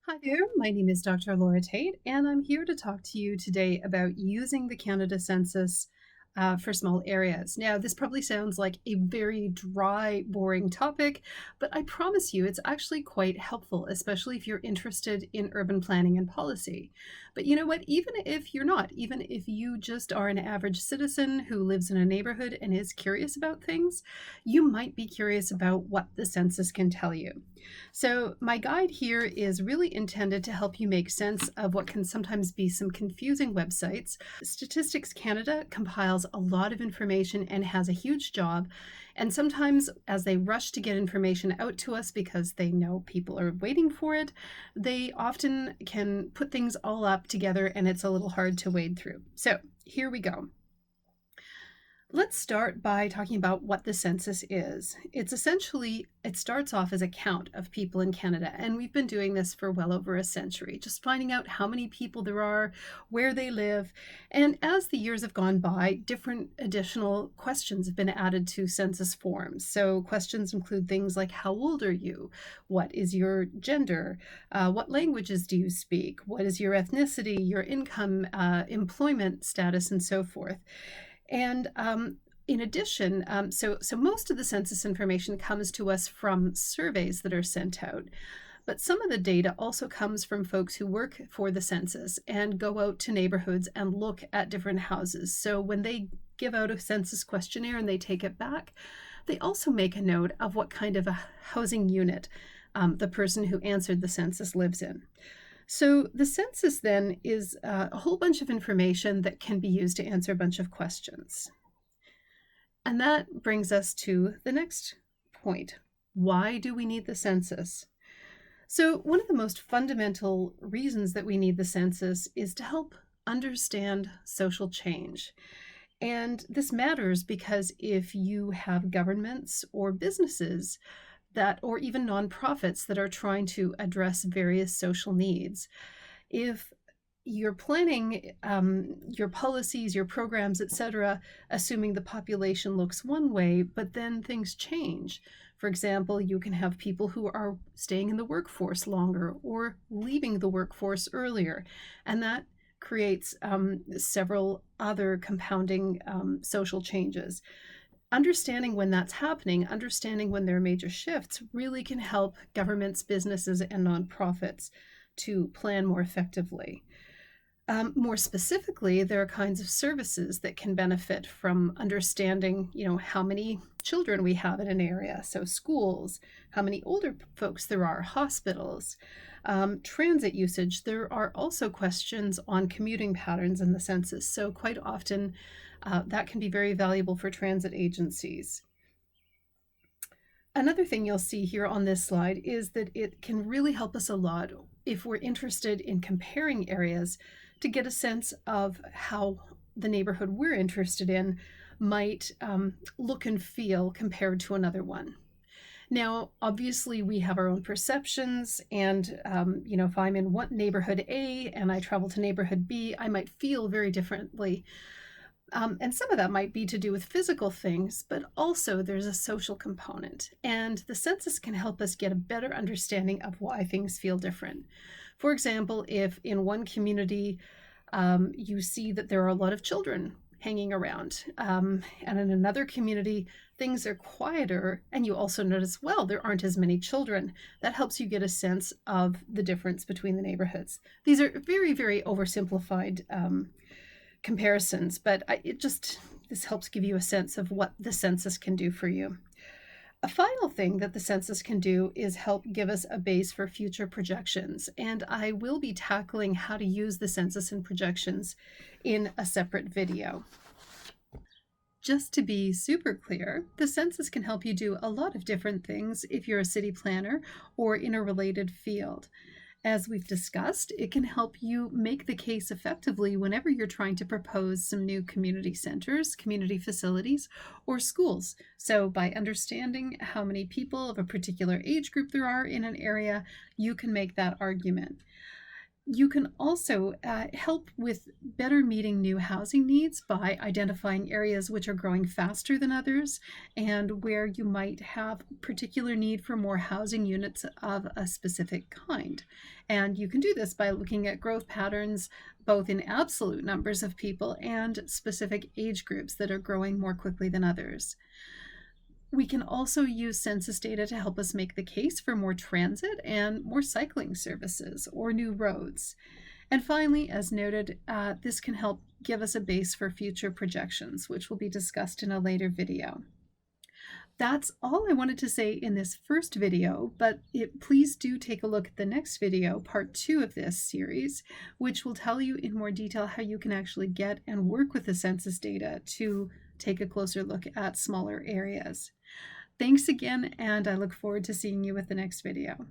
Hi there, my name is Dr. Laura Tate, and I'm here to talk to you today about using the Canada Census for small areas. Now, this probably sounds like a very dry, boring topic, but I promise you it's actually quite helpful, especially if you're interested in urban planning and policy. But you know what? Even if you're not, even if you just are an average citizen who lives in a neighborhood and is curious about things, you might be curious about what the census can tell you. So, my guide here is really intended to help you make sense of what can sometimes be some confusing websites. Statistics Canada compiles a lot of information and has a huge job. And sometimes, as they rush to get information out to us because they know people are waiting for it, they often can put things all up together and it's a little hard to wade through. So, here we go. Let's start by talking about what the census is. It starts off as a count of people in Canada, and we've been doing this for well over a century, just finding out how many people there are, where they live. And as the years have gone by, different additional questions have been added to census forms. So questions include things like, how old are you? What is your gender? What languages do you speak? What is your ethnicity, your income, employment status, and so forth. And in addition, so most of the census information comes to us from surveys that are sent out. But some of the data also comes from folks who work for the census and go out to neighborhoods and look at different houses. So when they give out a census questionnaire and they take it back, they also make a note of what kind of a housing unit the person who answered the census lives in. So the census then is a whole bunch of information that can be used to answer a bunch of questions. And that brings us to the next point. Why do we need the census? So one of the most fundamental reasons that we need the census is to help understand social change. And this matters because if you have governments or businesses or even nonprofits that are trying to address various social needs. If you're planning your policies, your programs, etc., assuming the population looks one way, but then things change. For example, you can have people who are staying in the workforce longer or leaving the workforce earlier, and that creates several other compounding social changes. Understanding when that's happening, understanding when there are major shifts, really can help governments, businesses, and nonprofits to plan more effectively. More specifically, there are kinds of services that can benefit from understanding, how many children we have in an area. So schools, how many older folks there are, hospitals, transit usage. There are also questions on commuting patterns in the census. So quite often, that can be very valuable for transit agencies. Another thing you'll see here on this slide is that it can really help us a lot if we're interested in comparing areas to get a sense of how the neighborhood we're interested in might look and feel compared to another one. Now, obviously, we have our own perceptions, and if I'm in one neighborhood A and I travel to neighborhood B, I might feel very differently. And some of that might be to do with physical things, but also there's a social component. And the census can help us get a better understanding of why things feel different. For example, if in one community you see that there are a lot of children hanging around, and in another community things are quieter, and you also notice, well, there aren't as many children, that helps you get a sense of the difference between the neighborhoods. These are very, very oversimplified comparisons, but this helps give you a sense of what the census can do for you. A final thing that the census can do is help give us a base for future projections, and I will be tackling how to use the census and projections in a separate video. Just to be super clear, the census can help you do a lot of different things if you're a city planner or in a related field. As we've discussed, it can help you make the case effectively whenever you're trying to propose some new community centers, community facilities, or schools. So by understanding how many people of a particular age group there are in an area, you can make that argument. You can also help with better meeting new housing needs by identifying areas which are growing faster than others and where you might have particular need for more housing units of a specific kind. And you can do this by looking at growth patterns both in absolute numbers of people and specific age groups that are growing more quickly than others. We can also use census data to help us make the case for more transit and more cycling services or new roads. And finally, as noted, this can help give us a base for future projections, which will be discussed in a later video. That's all I wanted to say in this first video, but please do take a look at the next video, part 2 of this series, which will tell you in more detail how you can actually get and work with the census data to take a closer look at smaller areas. Thanks again, and I look forward to seeing you with the next video.